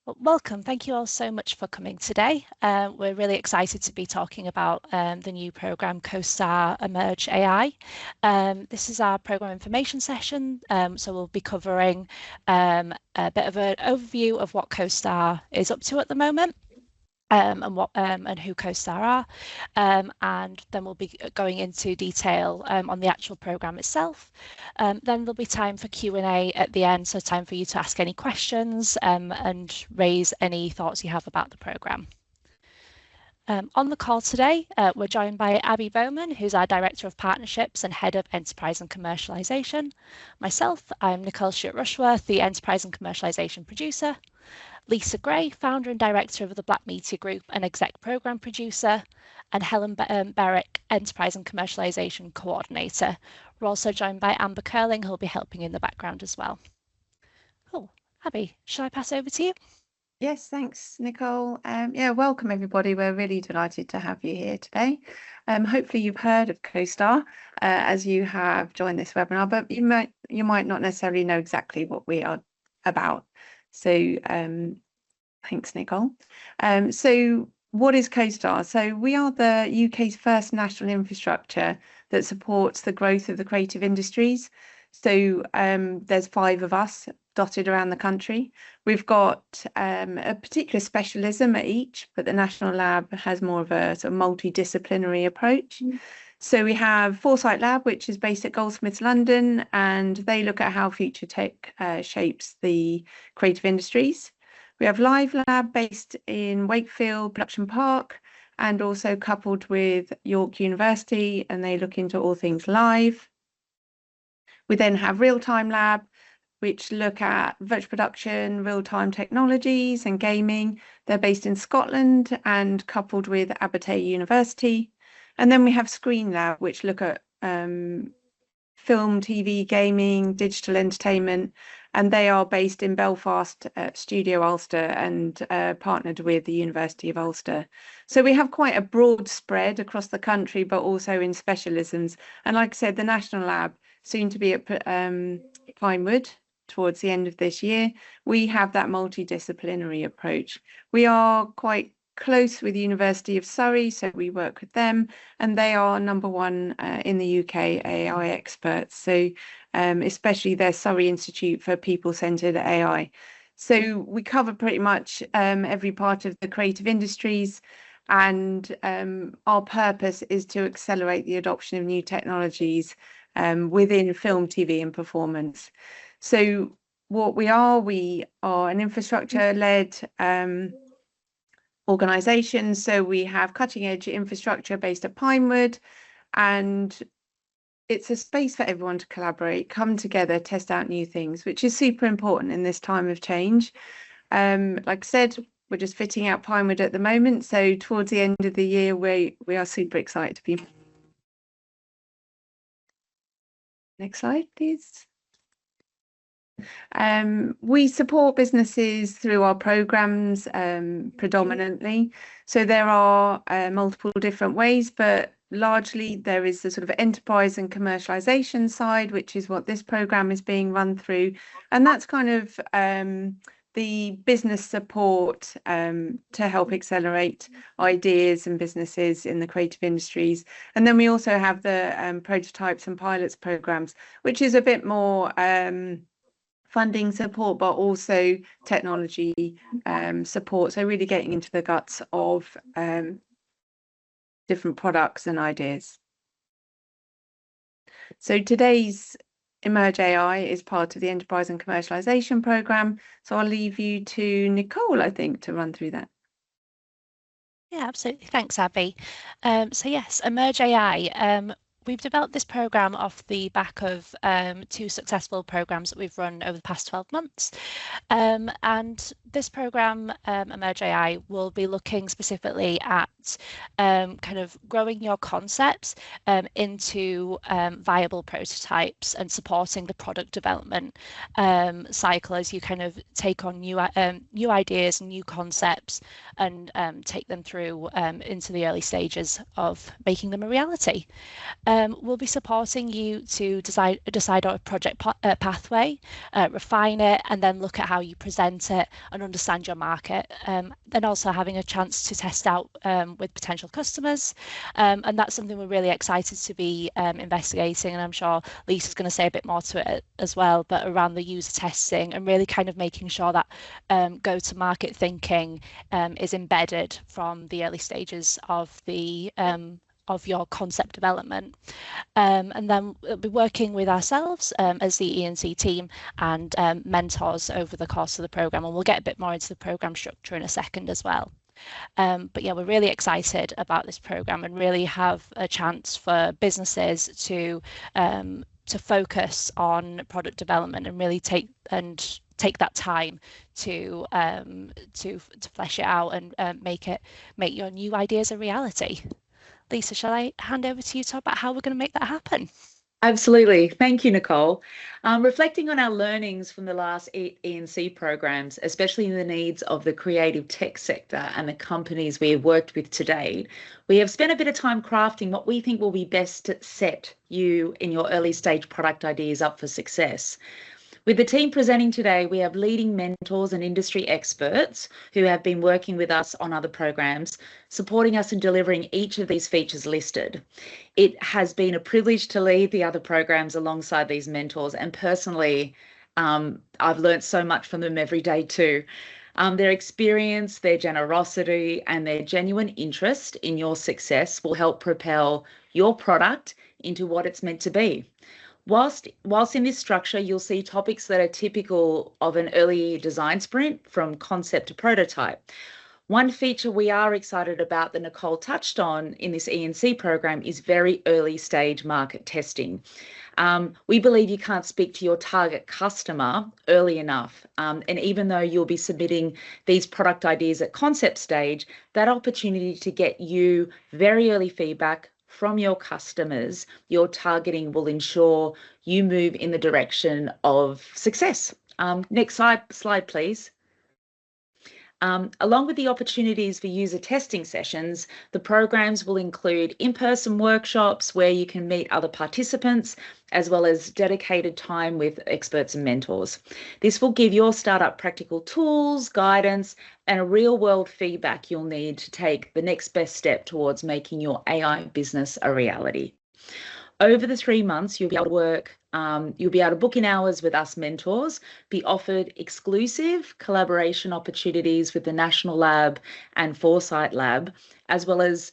Well, welcome. Thank you all so much for coming today. We're really excited to be talking about the new program CoSTAR Emerge AI. This is our program information session, so we'll be covering a bit of an overview of what CoSTAR is up to at the moment. And who CoSTAR are, and then we'll be going into detail on the actual program itself. Then there'll be time for Q&A at the end, so time for you to ask any questions and raise any thoughts you have about the program. On the call today, we're joined by Abby Bowman, who's our Director of Partnerships and Head of Enterprise and Commercialisation. Myself, I'm Nicole Stewart-Rushworth, the Enterprise and Commercialisation Producer. Lisa Gray, Founder and Director of the Black Media Group and Exec Programme Producer, and Helen Berwick, Enterprise and Commercialisation Coordinator. We're also joined by Amber Curling, who'll be helping in the background as well. Cool. Abby, shall I pass over to you? Yes, thanks, Nicole. Yeah, welcome everybody. We're really delighted to have you here today. Hopefully you've heard of CoSTAR as you have joined this webinar, but you might not necessarily know exactly what we are about. So thanks, Nicole. So what is CoSTAR? So we are the UK's first national infrastructure that supports the growth of the creative industries. So there's 5 of us dotted around the country. We've got a particular specialism at each, but the National Lab has more of a sort of multidisciplinary approach. So we have Foresight Lab, which is based at Goldsmiths, London, and they look at how future tech shapes the creative industries. We have Live Lab based in Wakefield Production Park and also coupled with York University, and they look into all things live. We then have Real Time Lab, which look at virtual production, real-time technologies and gaming. They're based in Scotland and coupled with Abertay University. And then we have Screen Lab, which look at film, TV, gaming, digital entertainment, and they are based in Belfast at Studio Ulster and partnered with the University of Ulster. So we have quite a broad spread across the country, but also in specialisms. And like I said, the National Lab, soon to be at Pinewood towards the end of this year, we have that multidisciplinary approach. We are quite close with the University of Surrey, so we work with them, and they are #1 in the UK AI experts, so especially their Surrey Institute for People-Centred AI. So we cover pretty much every part of the creative industries, and our purpose is to accelerate the adoption of new technologies within film, TV and performance. So what we are an infrastructure-led organisation. So we have cutting-edge infrastructure based at Pinewood, and it's a space for everyone to collaborate, come together, test out new things, which is super important in this time of change. Like I said, we're just fitting out Pinewood at the moment. So towards the end of the year, we are super excited to be. Next slide, please. We support businesses through our programs predominantly. So there are multiple different ways, but largely there is the sort of enterprise and commercialization side, which is what this program is being run through. And that's kind of the business support to help accelerate ideas and businesses in the creative industries. And then we also have the prototypes and pilots programs, which is a bit more funding support, but also technology support. So really getting into the guts of different products and ideas. So today's Emerge AI is part of the Enterprise and Commercialization Programme. So I'll leave you to Nicole, I think, to run through that. Yeah, absolutely. Thanks, Abby. So yes, Emerge AI. We've developed this program off the back of 2 successful programs that we've run over the past 12 months. And this program, Emerge AI, will be looking specifically at kind of growing your concepts into viable prototypes and supporting the product development cycle as you kind of take on new ideas and new concepts and take them through into the early stages of making them a reality. We'll be supporting you to decide on a project pathway, refine it, and then look at how you present it and understand your market. Then also having a chance to test out with potential customers. And that's something we're really excited to be investigating. And I'm sure Lisa's going to say a bit more to it as well, but around the user testing and really kind of making sure that go-to-market thinking is embedded from the early stages of the of your concept development. And then we'll be working with ourselves as the E&C team and mentors over the course of the programme, and we'll get a bit more into the programme structure in a second as well. But yeah, we're really excited about this programme and really have a chance for businesses to focus on product development and really take that time to flesh it out and make your new ideas a reality. Lisa, shall I hand over to you to talk about how we're going to make that happen? Absolutely. Thank you, Nicole. Reflecting on our learnings from the last E&C programs, especially in the needs of the creative tech sector and the companies we have worked with to date, we have spent a bit of time crafting what we think will be best to set you in your early stage product ideas up for success. With the team presenting today, we have leading mentors and industry experts who have been working with us on other programs, supporting us in delivering each of these features listed. It has been a privilege to lead the other programs alongside these mentors, and personally, I've learned so much from them every day too. Their experience, their generosity, and their genuine interest in your success will help propel your product into what it's meant to be. Whilst in this structure, you'll see topics that are typical of an early design sprint from concept to prototype. One feature we are excited about that Nicole touched on in this E&C program is very early stage market testing. We believe you can't speak to your target customer early enough. And even though you'll be submitting these product ideas at concept stage, that opportunity to get you very early feedback from your customers, your targeting will ensure you move in the direction of success. Next slide, please. Along with the opportunities for user testing sessions, the programs will include in-person workshops where you can meet other participants, as well as dedicated time with experts and mentors. This will give your startup practical tools, guidance, and a real-world feedback you'll need to take the next best step towards making your AI business a reality. Over the 3 months, you'll be able to book in hours with us mentors, be offered exclusive collaboration opportunities with the National Lab and Foresight Lab, as well as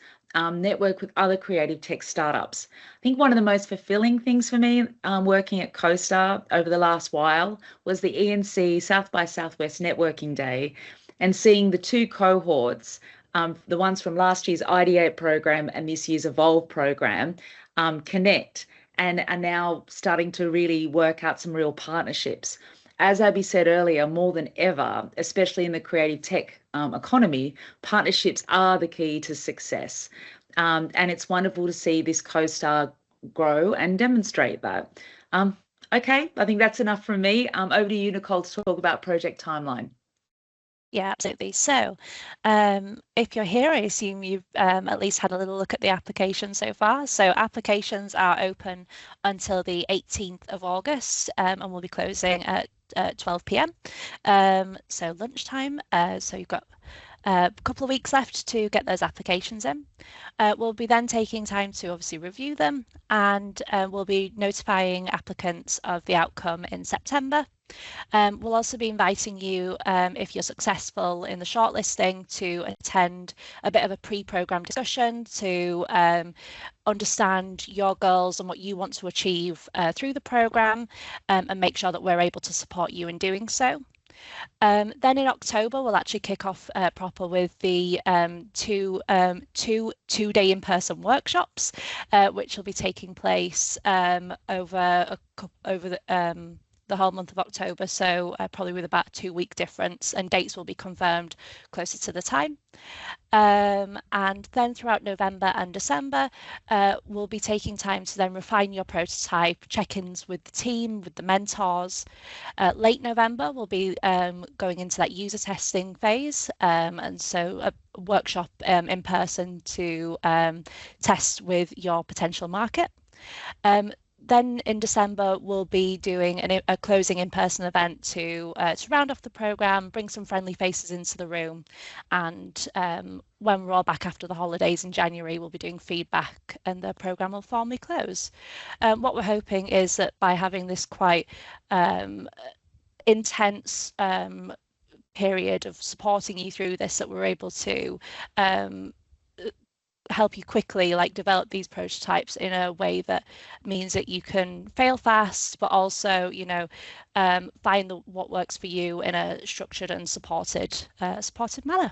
network with other creative tech startups. I think one of the most fulfilling things for me working at CoSTAR over the last while was the E&C South by Southwest Networking Day and seeing the two cohorts, the ones from last year's Ideate program and this year's Evolve program, connect and are now starting to really work out some real partnerships. As Abby said earlier, more than ever, especially in the creative tech economy, partnerships are the key to success. And it's wonderful to see this CoSTAR grow and demonstrate that. Okay, I think that's enough from me. Over to you, Nicole, to talk about project timeline. Yeah, absolutely. So if you're here, I assume you've at least had a little look at the application so far. So applications are open until the 18th of August and we'll be closing at 12 p.m. So lunchtime. So you've got a couple of weeks left to get those applications in. We'll be then taking time to obviously review them, and we'll be notifying applicants of the outcome in September. We'll also be inviting you, if you're successful in the shortlisting, to attend a bit of a pre-programme discussion to understand your goals and what you want to achieve through the programme, and make sure that we're able to support you in doing so. Then in October, we'll actually kick off proper with the two-day in-person workshops, which will be taking place over the whole month of October, so probably with about a 2-week difference, and dates will be confirmed closer to the time. And then throughout November and December, we'll be taking time to then refine your prototype, check-ins with the team, with the mentors. Late November, we'll be going into that user testing phase, and so a workshop in person to test with your potential market. Then in December, we'll be doing a closing in-person event to round off the programme, bring some friendly faces into the room. And when we're all back after the holidays in January, we'll be doing feedback and the programme will formally close. What we're hoping is that by having this quite intense period of supporting you through this, that we're able to help you quickly develop these prototypes in a way that means that you can fail fast, but also find what works for you in a structured and supported manner.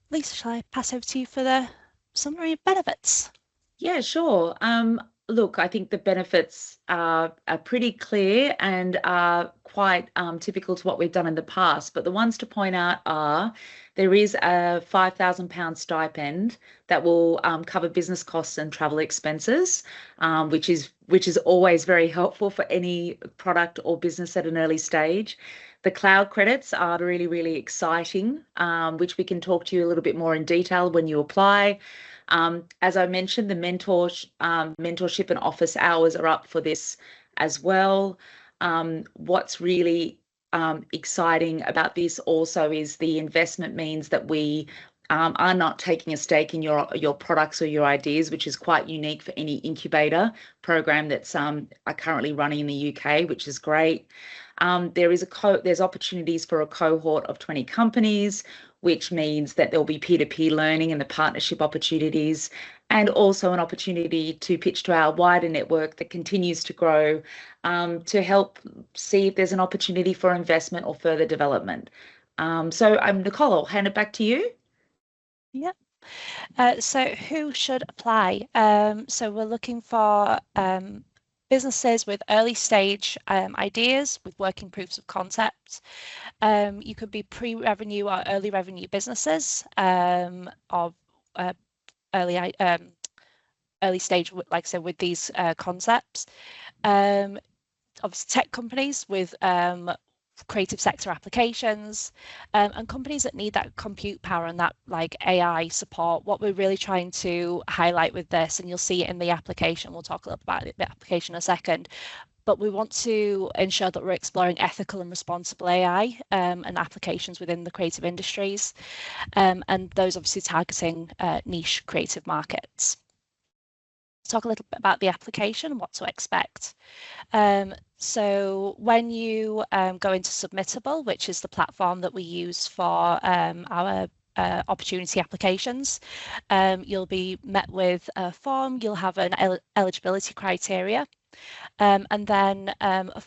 Lisa, shall I pass over to you for the summary of benefits? Yeah, sure. Look, I think the benefits are pretty clear and are quite typical to what we've done in the past. But the ones to point out are there is a £5,000 stipend that will cover business costs and travel expenses, which is always very helpful for any product or business at an early stage. The cloud credits are really, really exciting, which we can talk to you a little bit more in detail when you apply. As I mentioned, the mentorship and office hours are up for this as well. What's really exciting about this also is the investment means that we are not taking a stake in your products or your ideas, which is quite unique for any incubator program that's are currently running in the UK, which is great. There's opportunities for a cohort of 20 companies, which means that there'll be peer-to-peer learning and the partnership opportunities, and also an opportunity to pitch to our wider network that continues to grow, to help see if there's an opportunity for investment or further development. Nicole, I'll hand it back to you. Yeah. So who should apply? So we're looking for businesses with early stage ideas with working proofs of concept. You could be pre-revenue or early revenue businesses of early stage, like I said, with these concepts. Obviously, tech companies with creative sector applications, and companies that need that compute power and that AI support. What we're really trying to highlight with this, and you'll see it in the application, we'll talk a little about the application in a second, but we want to ensure that we're exploring ethical and responsible AI and applications within the creative industries, and those obviously targeting niche creative markets. Talk a little bit about the application and what to expect. So when you go into Submittable, which is the platform that we use for our opportunity applications, you'll be met with a form, you'll have an eligibility criteria, and then a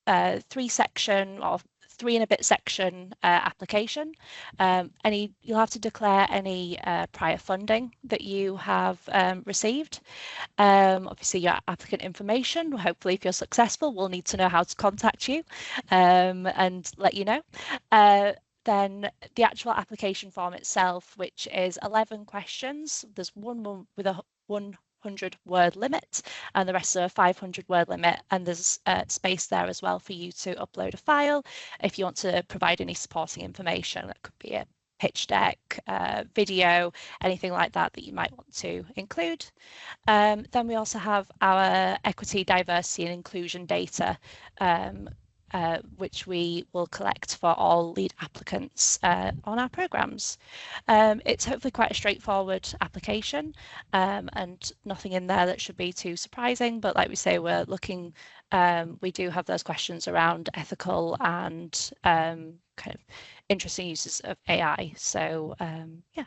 3-section or 3 and a bit section application. You'll have to declare any prior funding that you have received. Obviously your applicant information. Hopefully, if you're successful, we'll need to know how to contact you and let you know. Then the actual application form itself, which is 11 questions. There's one with a 100-word limit, and the rest are a 500-word limit, and there's space there as well for you to upload a file if you want to provide any supporting information. That could be a pitch deck, video, anything like that that you might want to include. Then we also have our equity, diversity and inclusion data, which we will collect for all lead applicants on our programs. It's hopefully quite a straightforward application, and nothing in there that should be too surprising, but like we say, we're looking, we do have those questions around ethical and kind of interesting uses of AI. So yeah.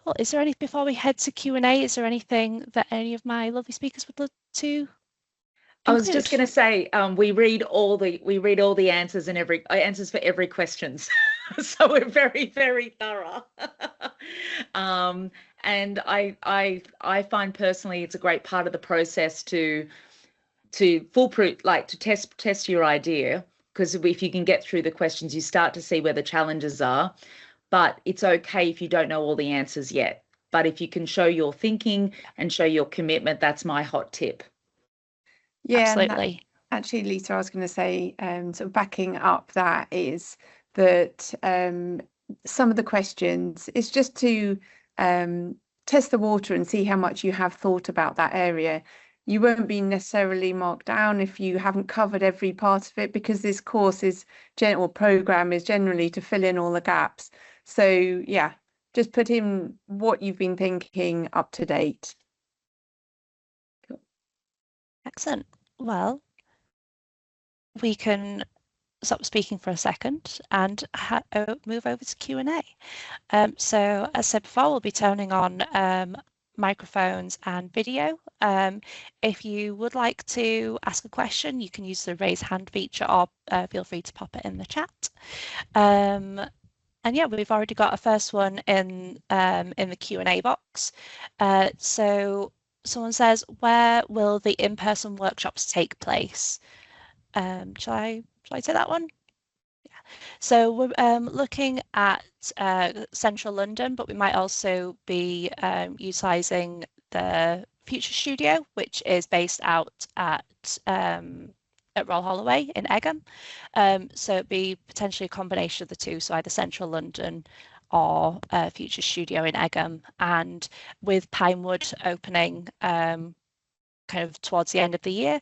Well, is there any, before we head to Q&A, is there anything that any of my lovely speakers would love to I was just going to say, we read all the answers and answers for every question, so we're very, very thorough. And I find personally it's a great part of the process to foolproof, to test your idea, because if you can get through the questions, you start to see where the challenges are. But it's okay if you don't know all the answers yet. But if you can show your thinking and show your commitment, that's my hot tip. Yeah, absolutely. Actually, Lisa, I was going to say, sort of backing up that is that some of the questions is just to test the water and see how much you have thought about that area. You won't be necessarily marked down if you haven't covered every part of it, because this course is or program is generally to fill in all the gaps. So yeah, just put in what you've been thinking up to date. Excellent. Well, we can stop speaking for a second and move over to Q&A. So as I said before, we'll be turning on microphones and video. If you would like to ask a question, you can use the raise hand feature, or feel free to pop it in the chat. And yeah, we've already got a first one in the Q&A box. So someone says, where will the in-person workshops take place? Shall I take that one? Yeah. So we're looking at central London, but we might also be utilising the Future Studio, which is based out at Royal Holloway in Egham. So it'd be potentially a combination of the two, so either central London or Future Studio in Egham. And with Pinewood opening kind of towards the end of the year,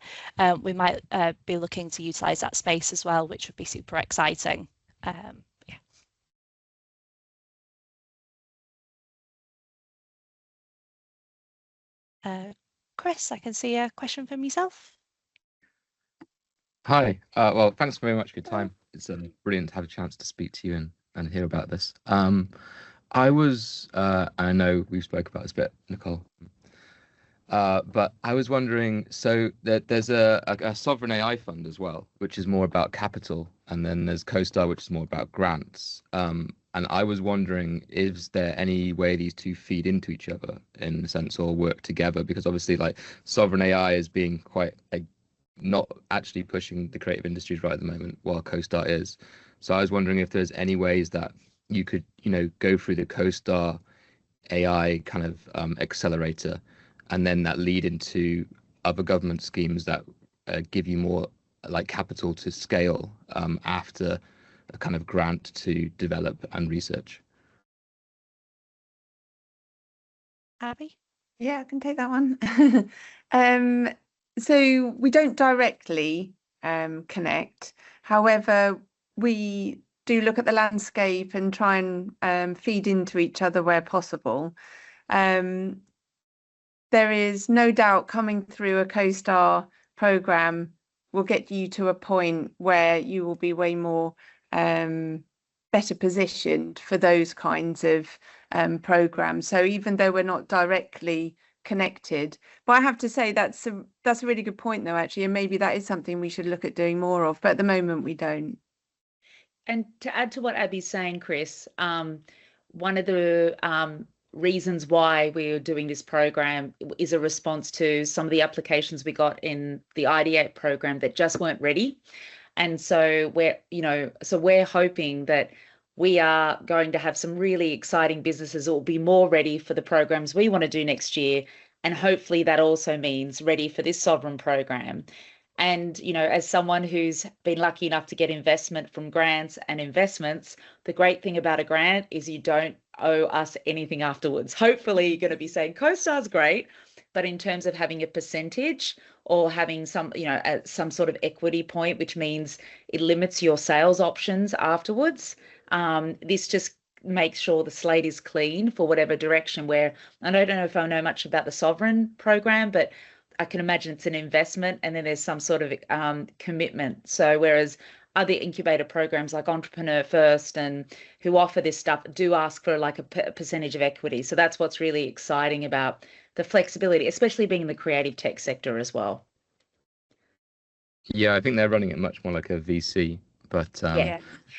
we might be looking to utilise that space as well, which would be super exciting. Chris, I can see a question from yourself. Hi. Well, thanks very much for your time. It's brilliant to have a chance to speak to you and hear about this. I know we've spoke about this a bit, Nicole, but I was wondering, so there's a sovereign AI fund as well, which is more about capital, and then there's CoSTAR, which is more about grants. And I was wondering, is there any way these two feed into each other in a sense, or work together? Because obviously, like, sovereign AI is being quite not actually pushing the creative industries right at the moment, while CoSTAR is. So I was wondering if there's any ways that you could, go through the CoSTAR AI kind of accelerator, and then that lead into other government schemes that give you more like capital to scale after a kind of grant to develop and research. Abby? Yeah, I can take that one. So we don't directly connect. However, we do look at the landscape and try and feed into each other where possible. There is no doubt coming through a CoSTAR program will get you to a point where you will be way more better positioned for those kinds of programs. So even though we're not directly connected, but I have to say that's a really good point though, actually, and maybe that is something we should look at doing more of, but at the moment we don't. And to add to what Abby's saying, Chris, one of the reasons why we're doing this program is a response to some of the applications we got in the Ideate program that just weren't ready. And so we're hoping that we are going to have some really exciting businesses that will be more ready for the programs we want to do next year. And hopefully that also means ready for this sovereign program. And, as someone who's been lucky enough to get investment from grants and investments, the great thing about a grant is you don't owe us anything afterwards. Hopefully you're going to be saying CoSTAR's great, but in terms of having a percentage or having some sort of equity point, which means it limits your sales options afterwards, this just makes sure the slate is clean for whatever direction where, and I don't know if I know much about the sovereign program, but I can imagine it's an investment and then there's some sort of commitment. So whereas other incubator programs like Entrepreneur First and who offer this stuff do ask for like a percentage of equity. So that's what's really exciting about the flexibility, especially being in the creative tech sector as well. Yeah, I think they're running it much more like a VC, but so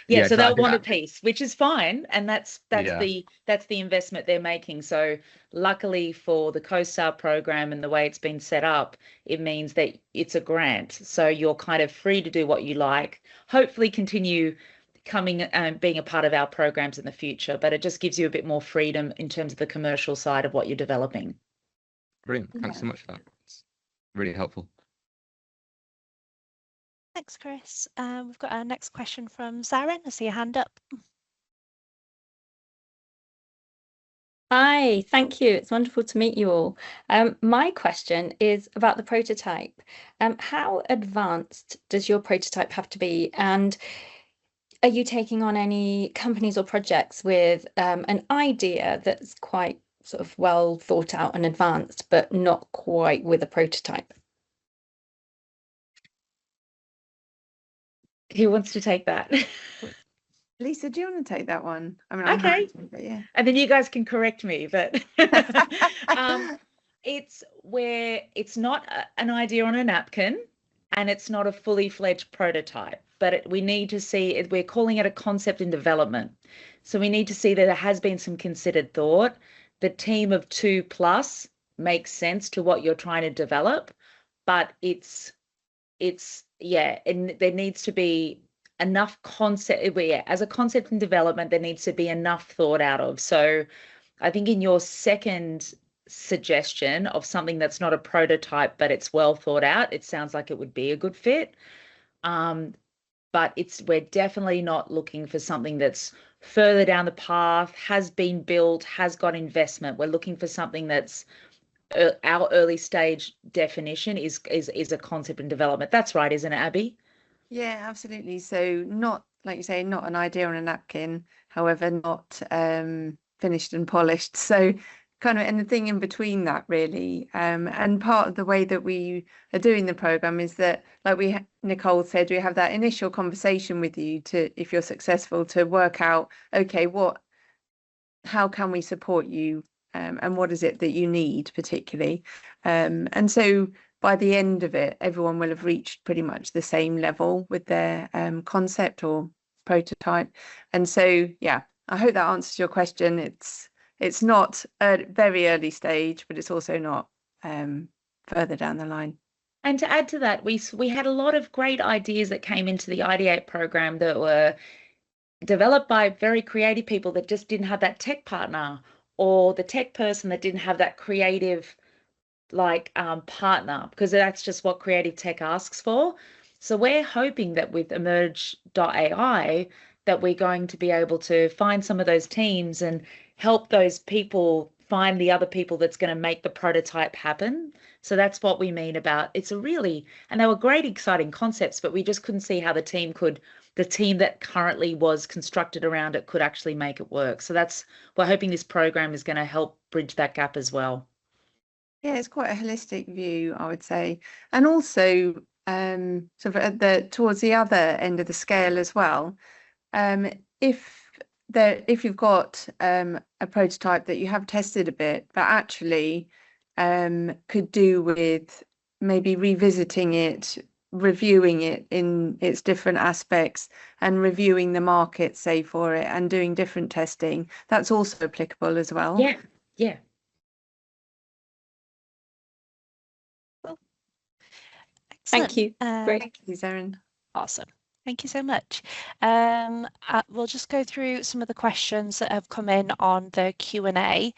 they'll want a piece, which is fine, and that's the investment they're making. So luckily for the CoSTAR program and the way it's been set up, it means that it's a grant, so you're kind of free to do what you like. Hopefully continue coming and being a part of our programs in the future, but it just gives you a bit more freedom in terms of the commercial side of what you're developing. Brilliant. Thanks so much for that. It's really helpful. Thanks, Chris. We've got our next question from Zarin. I see a hand up. Hi, thank you. It's wonderful to meet you all. My question is about the prototype. How advanced does your prototype have to be? And are you taking on any companies or projects with an idea that's quite sort of well thought out and advanced, but not quite with a prototype? Who wants to take that? Lisa, do you want to take that one? I mean, Okay. Yeah. And then you guys can correct me, but it's where it's not an idea on a napkin and it's not a fully fledged prototype, but we need to see it. We're calling it a concept in development. So we need to see that there has been some considered thought. The team of 2+ makes sense to what you're trying to develop, but yeah, and there needs to be enough concept. Yeah, as a concept in development, there needs to be enough thought out of. So I think in your second suggestion of something that's not a prototype, but it's well thought out, it sounds like it would be a good fit. But we're definitely not looking for something that's further down the path, has been built, has got investment. We're looking for something that's our early stage definition is a concept in development. That's right, isn't it, Abby? Yeah, absolutely. So not, like you say, not an idea on a napkin, however, not finished and polished. So kind of anything in between that, really. And part of the way that we are doing the program is that, like Nicole said, we have that initial conversation with you to, if you're successful, to work out, okay, how can we support you, and what is it that you need particularly? And so by the end of it, everyone will have reached pretty much the same level with their concept or prototype. And so, yeah, I hope that answers your question. It's not a very early stage, but it's also not further down the line. And to add to that, we had a lot of great ideas that came into the Ideate program that were developed by very creative people that just didn't have that tech partner, or the tech person that didn't have that creative partner, because that's just what creative tech asks for. So we're hoping that with Emerge.ai that we're going to be able to find some of those teams and help those people find the other people that's going to make the prototype happen. So that's what we mean about and they were great, exciting concepts, but we just couldn't see how the team that currently was constructed around it could actually make it work. So we're hoping this program is going to help bridge that gap as well. Yeah, it's quite a holistic view, I would say, and also sort of towards the other end of the scale as well. If you've got a prototype that you have tested a bit, but actually could do with maybe revisiting it, reviewing it in its different aspects, and reviewing the market, say, for it, and doing different testing, that's also applicable as well. Yeah. Thank you. Great. Thank you, Zeren. Awesome. Thank you so much. We'll just go through some of the questions that have come in on the Q&A.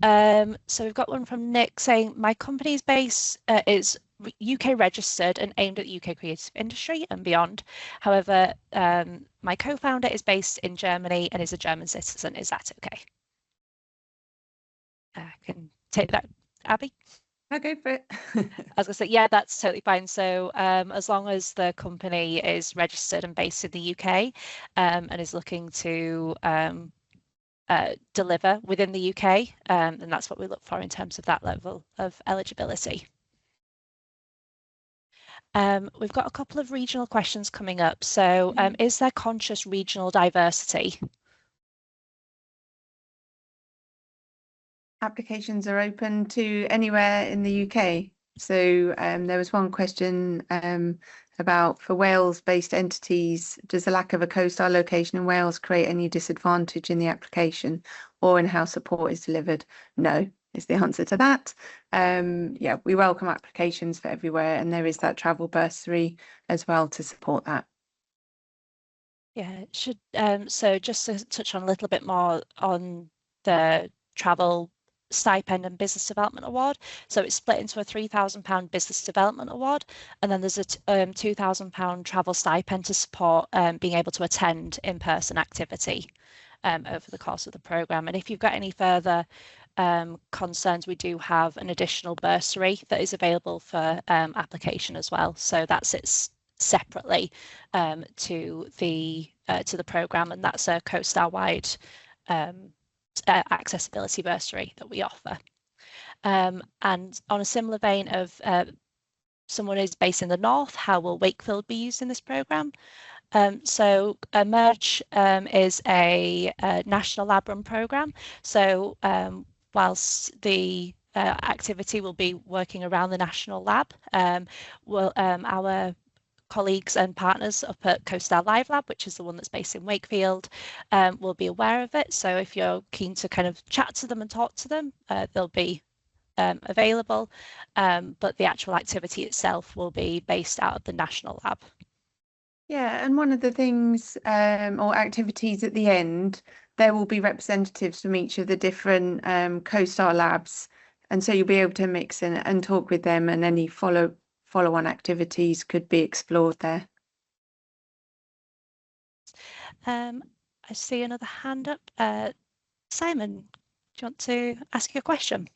So we've got one from Nick saying, my company's base is UK registered and aimed at the UK creative industry and beyond. However, my co-founder is based in Germany and is a German citizen. Is that okay? I can take that, Abby. I'll go for it. I was going to say, yeah, that's totally fine. So as long as the company is registered and based in the UK and is looking to deliver within the UK, then that's what we look for in terms of that level of eligibility. We've got a couple of regional questions coming up. So is there conscious regional diversity? Applications are open to anywhere in the UK. So there was one question about, for Wales-based entities, does the lack of a CoSTAR location in Wales create any disadvantage in the application or in how support is delivered? No, is the answer to that. Yeah, we welcome applications for everywhere, and there is that travel bursary as well to support that. Yeah, it should. So just to touch on a little bit more on the travel stipend and business development award. So it's split into a £3,000 business development award, and then there's a £2,000 travel stipend to support being able to attend in-person activity. over the course of the programme. And if you've got any further concerns, we do have an additional bursary that is available for application as well. So that sits separately to the programme, and that's a CoSTAR wide accessibility bursary that we offer. And on a similar vein of someone who's based in the north, how will Wakefield be used in this programme? So Emerge is a national lab run programme. So whilst the activity will be working around the national lab, our colleagues and partners up at CoSTAR Live Lab, which is the one that's based in Wakefield, will be aware of it. So if you're keen to kind of chat to them and talk to them, they'll be available, but the actual activity itself will be based out of the national lab. Yeah, and one of the things or activities at the end, there will be representatives from each of the different CoSTAR labs, and so you'll be able to mix and talk with them, and any follow-on activities could be explored there. I see another hand up. Simon, do you want to ask your question?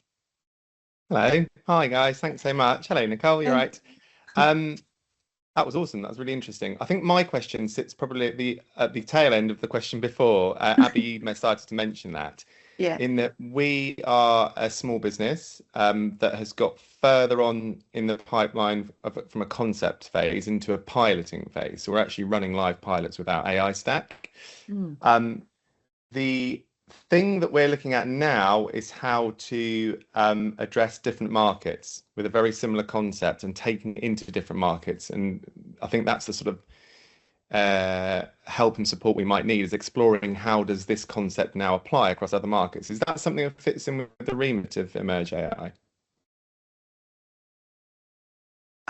Hello. Hi, guys. Thanks so much. Hello, Nicole. You're right. That was awesome. That was really interesting. I think my question sits probably at the tail end of the question before. Abby, you started to mention that. Yeah. In that we are a small business that has got further on in the pipeline from a concept phase into a piloting phase. So we're actually running live pilots with our AI stack. The thing that we're looking at now is how to address different markets with a very similar concept and taking it into different markets. And I think that's the sort of help and support we might need, is exploring how does this concept now apply across other markets. Is that something that fits in with the remit of Emerge AI?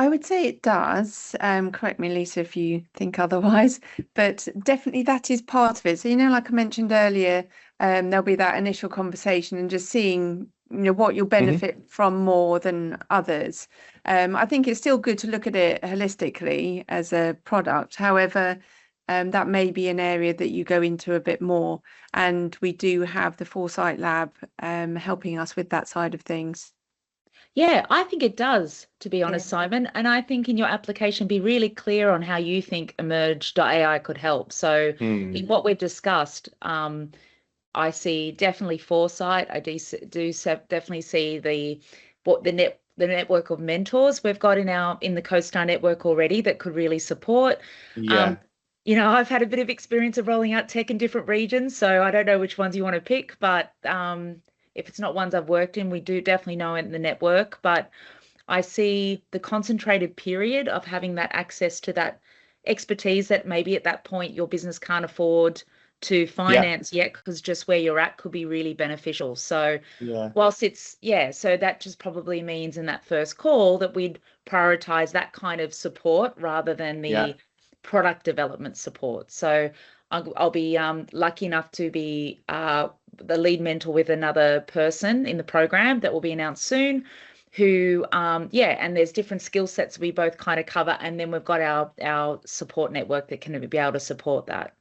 I would say it does. Correct me, Lisa, if you think otherwise, but definitely that is part of it. So, like I mentioned earlier, there'll be that initial conversation and just seeing, what you'll benefit from more than others. I think it's still good to look at it holistically as a product. However, that may be an area that you go into a bit more. And we do have the Foresight Lab helping us with that side of things. Yeah, I think it does, to be honest, Simon. And I think in your application, be really clear on how you think Emerge.ai could help. So in what we've discussed, I see definitely foresight. I do definitely see the network of mentors we've got in the CoSTAR network already that could really support. Yeah. I've had a bit of experience of rolling out tech in different regions, so I don't know which ones you want to pick, but if it's not ones I've worked in, we do definitely know it in the network. But I see the concentrated period of having that access to that expertise that maybe at that point your business can't afford to finance yet, because just where you're at could be really beneficial. So whilst so that just probably means in that first call that we'd prioritize that kind of support rather than the product development support. So I'll be lucky enough to be the lead mentor with another person in the program that will be announced soon, who and there's different skill sets we both kind of cover, and then we've got our support network that can be able to support that.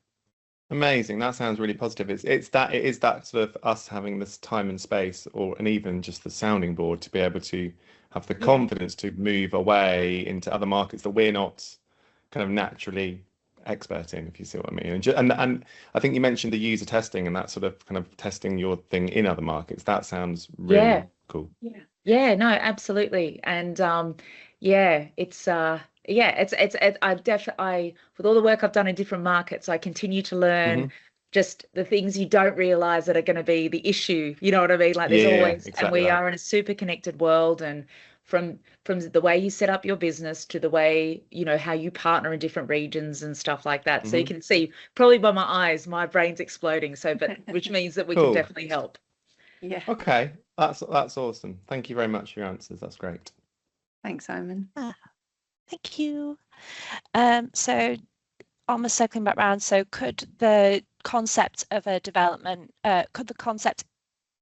Amazing. That sounds really positive. It is that sort of us having this time and space, and even just the sounding board to be able to have the confidence to move away into other markets that we're not kind of naturally expert in, if you see what I mean. And I think you mentioned the user testing and that sort of kind of testing your thing in other markets. That sounds really cool. Yeah, no, absolutely. And it's I've definitely, with all the work I've done in different markets, I continue to learn just the things you don't realize that are going to be the issue. You know what I mean? Like there's always, and we are in a super connected world, and from the way you set up your business to the way, how you partner in different regions and stuff like that. So you can see probably by my eyes, my brain's exploding. So, which means that we can definitely help. Yeah. Okay. That's awesome. Thank you very much for your answers. That's great. Thanks, Simon. Thank you. So almost circling back around, so could the concept of a development, could the concept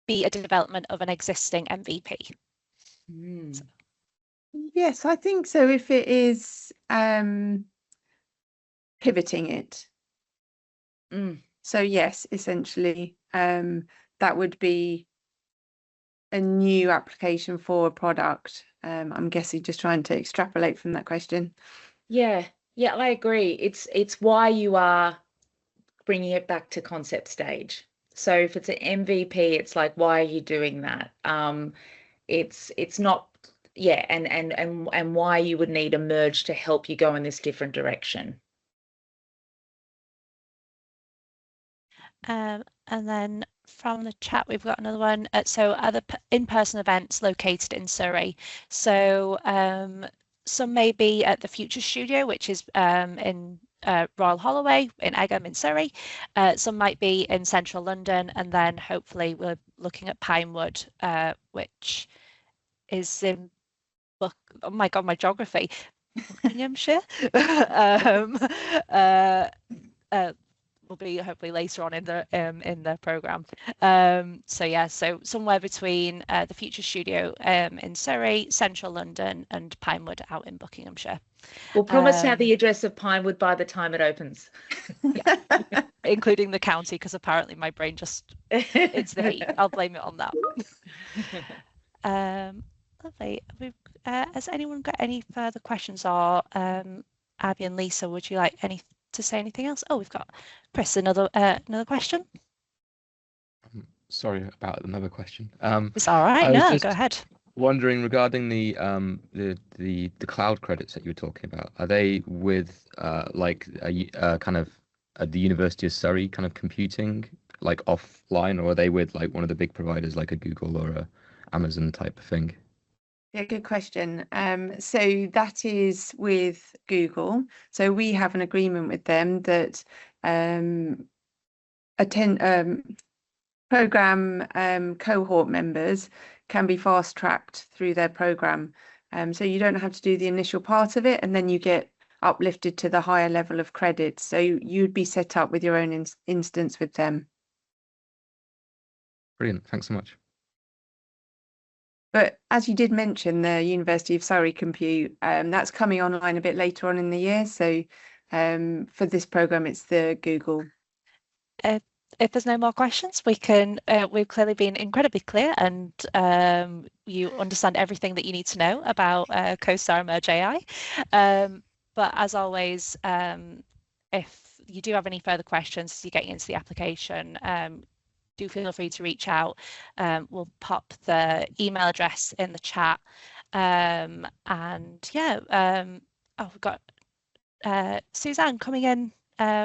be a development of an existing MVP? Yes, I think so. If it is pivoting it. So yes, essentially, that would be a new application for a product. I'm guessing just trying to extrapolate from that question. Yeah, I agree. It's why you are bringing it back to concept stage. So if it's an MVP, it's like, why are you doing that? It's not, yeah, and why you would need a merge to help you go in this different direction. And then from the chat, we've got another one. So are the in-person events located in Surrey? So some may be at the Future Studio, which is in Royal Holloway in Egham in Surrey. Some might be in central London, and then hopefully we're looking at Pinewood, which is in oh my God, my geography, Buckinghamshire. Will be hopefully later on in the program. So yeah, so somewhere between the Future Studio in Surrey, central London, and Pinewood out in Buckinghamshire. We'll promise to have the address of Pinewood by the time it opens. Yeah, including the county, because apparently my brain just, it's the heat. I'll blame it on that. Lovely. Has anyone got any further questions, or Abby and Lisa, would you like to say anything else? Oh, we've got Chris, another question. Sorry about another question. It's all right. No, go ahead. Wondering regarding the cloud credits that you were talking about. Are they with like a kind of the University of Surrey kind of computing like offline, or are they with like one of the big providers like a Google or a Amazon type of thing? Yeah, good question. So that is with Google. So we have an agreement with them that program cohort members can be fast tracked through their program. So you don't have to do the initial part of it, and then you get uplifted to the higher level of credits. So you'd be set up with your own instance with them. Brilliant. Thanks so much. But as you did mention, the University of Surrey Compute, that's coming online a bit later on in the year. So for this program, it's the Google. If there's no more questions, we've clearly been incredibly clear, and you understand everything that you need to know about CoSTAR Emerge AI. But as always, if you do have any further questions as you're getting into the application, do feel free to reach out. We'll pop the email address in the chat. And yeah, we've got Suzanne coming in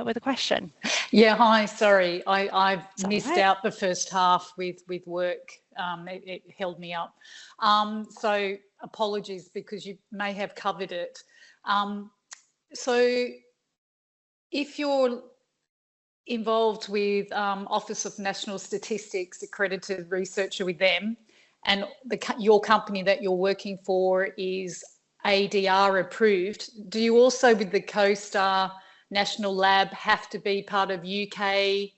with a question. Yeah, hi, sorry, I've missed right. out the first half with work. It held me up. So apologies, because you may have covered it. So if you're involved with Office of National Statistics, accredited researcher with them, and your company that you're working for is ADR approved, do you also with the CoSTAR National Lab have to be part of UK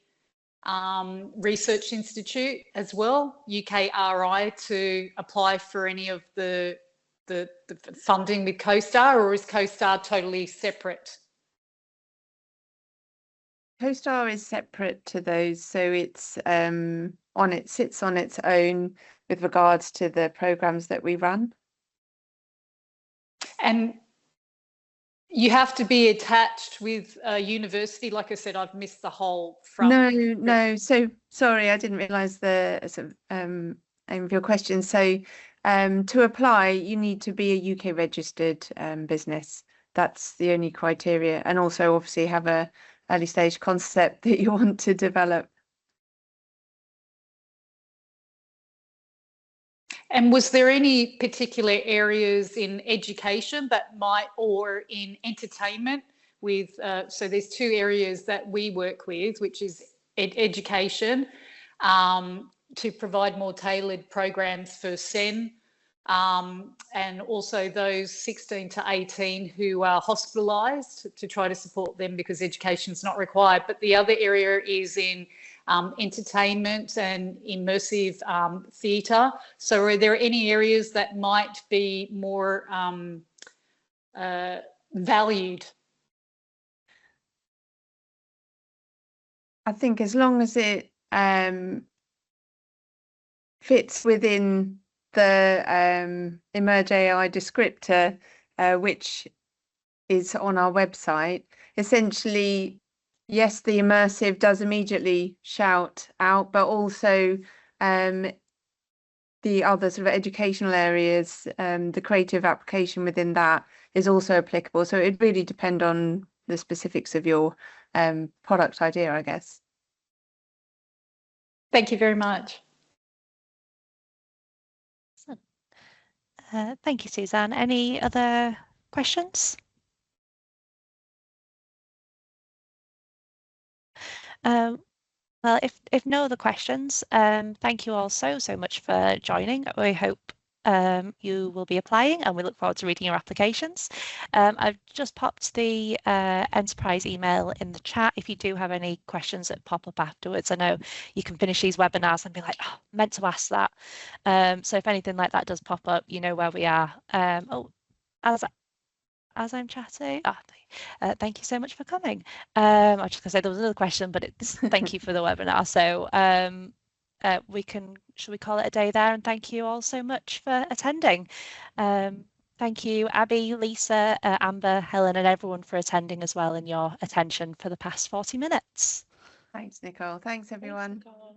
Research Institute as well, UKRI, to apply for any of the funding with CoSTAR, or is CoSTAR totally separate? CoSTAR is separate to those, so it's sits on its own with regards to the programs that we run. And you have to be attached with a university. Like I said, I've missed the whole front. No. So sorry, I didn't realise the aim of your question. So to apply, you need to be a UK registered business. That's the only criteria, and also obviously have a early stage concept that you want to develop. And was there any particular areas in education that might, or in entertainment with, so there's two areas that we work with, which is education, to provide more tailored programs for SEN, and also those 16 to 18 who are hospitalised, to try to support them because education is not required. But the other area is in entertainment and immersive theatre. So are there any areas that might be more valued? I think as long as it fits within the Emerge AI descriptor, which is on our website, essentially, yes, the immersive does immediately shout out, but also the other sort of educational areas, the creative application within that is also applicable. So it really depends on the specifics of your product idea, I guess. Thank you very much. Thank you, Suzanne. Any other questions? Well, if no other questions, thank you all so much for joining. We hope you will be applying, and we look forward to reading your applications. I've just popped the enterprise email in the chat if you do have any questions that pop up afterwards. I know you can finish these webinars and be like, oh, meant to ask that. So if anything like that does pop up, you know where we are. As I'm chatting, thank you so much for coming. I was just gonna say there was another question, but it's thank you for the webinar. So should we call it a day there? And thank you all so much for attending. Thank you, Abby, Lisa, Amber, Helen, and everyone for attending as well, and your attention for the past 40 minutes. Thanks, Nicole. Thanks, everyone. Thanks, Nicole.